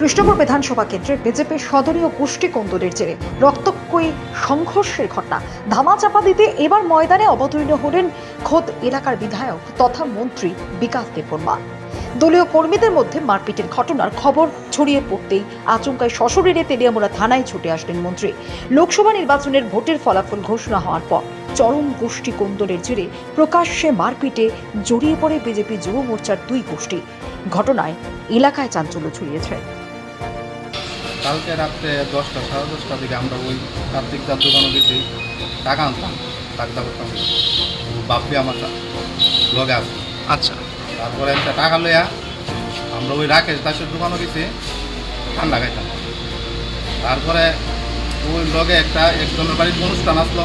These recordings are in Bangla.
কৃষ্ণপুর বিধানসভা কেন্দ্রে বিজেপির সদলীয় গোষ্ঠী কোন্দলের জেরে রক্তক্ষয়ী সংঘর্ষের ঘটনা ধামাচাপা দিতে এবার ময়দানে অবতীর্ণ হলেন খোদ এলাকার বিধায়ক তথা মন্ত্রী বিকাশ দেববর্মা। দলীয় কর্মীদের মধ্যে মারপিটের ঘটনার খবর ছড়িয়ে পড়তেই আচমকায় সশরীরে তেলিয়ামুড়া থানায় ছুটে আসলেন মন্ত্রী। লোকসভা নির্বাচনের ভোটের ফলাফল ঘোষণা হওয়ার পর চরম গোষ্ঠী কোন্দলের জেরে প্রকাশ্যে মারপিটে জড়িয়ে পড়ে বিজেপি যুব মোর্চার দুই গোষ্ঠী। ঘটনায় এলাকায় চাঞ্চল্য ছড়িয়েছে। কালকে রাত্রে 10টা সাড়ে 10টার দিকে আমরা ওই কার্তিকদার দোকানে গেছি, টাকা আনতাম, টাকা করতাম, বাপি আমার লগে আসতো। আচ্ছা, তারপরে একটা টাকা লইয়া আমরা ওই রাকেশ দাসের দোকানে গেছি, ঠান্ডা খাইতাম। তারপরে ওই লগে একজনের বাড়ির অনুষ্ঠান আসলো,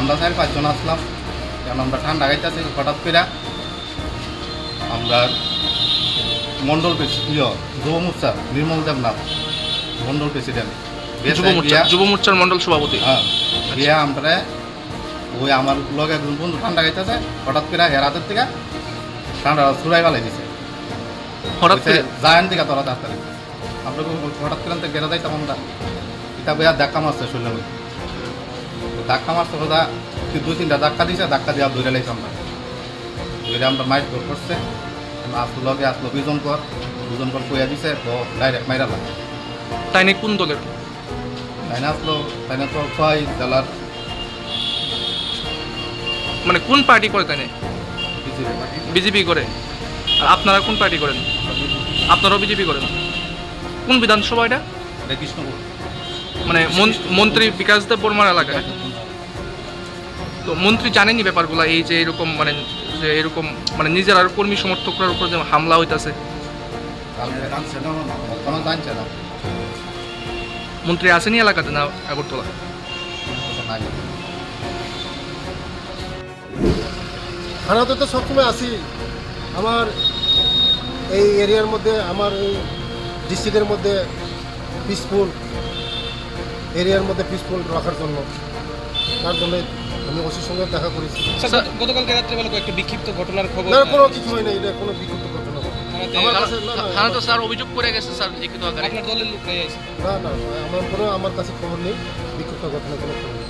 আমরা 4-5 জন আসলাম, কারণ আমরা ঠান্ডা খাইতেছি। হঠাৎ করে আমরা মন্ডল যুব মোর্চা নির্মল দেবনাথ মন্ডল প্রেসিডেন্ট, যুব মোর্চার মন্ডল সভাপতি, হ্যাঁ গিয়া আমরা ওই আমার লগে একজন বন্ধু ঠান্ডা খাইতেছে, হঠাৎ করে হেরাতের থেকে ঠান্ডা ছুড়াই ফেলাই দিছে। হঠাৎ করে জায়ান দিকে তোরা তাড়াতাড়ি আমরা হঠাৎ করে গেড়ে যাইতাম। আমরা এটা বইয়া ধাক্কা মারছে শরীরের মধ্যে, ধাক্কা মারছে কথা 2-3টা ধাক্কা দিছে, ধাক্কা দিয়ে ধরে লাইছে। আমরা ধরে আমরা মাইট গোল করছে, আসলো লগে আসলো দুজন কর কইয়া দিছে, তো ডাইরেক্ট মাইরা লাগে। তাই না কোন দলের? তাই না আসলো, তাই না তো 6 জেলার, মানে কোন পার্টি করে? তাই না বিজেপি করে। আর আপনারা কোন পার্টি করেন? আপনারাও বিজেপি করেন। কোন বিধানসভা এটা? কৃষ্ণপুর, মানে মন্ত্রী বিকাশ দেববর্মার এলাকায়। তো মন্ত্রী জানেনি ব্যাপারগুলো, এই যে এরকম মানে নিজের আর কর্মী সমর্থকরার উপর যে হামলা হইতাছে? জানছে না। মন্ত্রী আসেনি এলাকাতে না আগরতলা? থানাতে তো সবসময় আসি। আমার এই এরিয়ার মধ্যে, আমার এই ডিস্ট্রিক্টের মধ্যে পিসফুল এরিয়ার মধ্যে পিসফুল রাখার জন্য, তার জন্য আমি ওসির সঙ্গে দেখা করেছি। গতকালকে রাত্রেবেলা একটা বিক্ষিপ্ত ঘটনার খবর। না, কোনো কিছু হয় না, এটা কোনো বিক্ষিপ্ত ঘটনা। আমার কাছে থানা তো স্যার অভিযোগ করে গেছে স্যার, লিখিত আকারে। আপনার দলের লোক নেই? না, আমার কাছে খবর নেই বিক্ষিপ্ত ঘটনা কোনো খবর।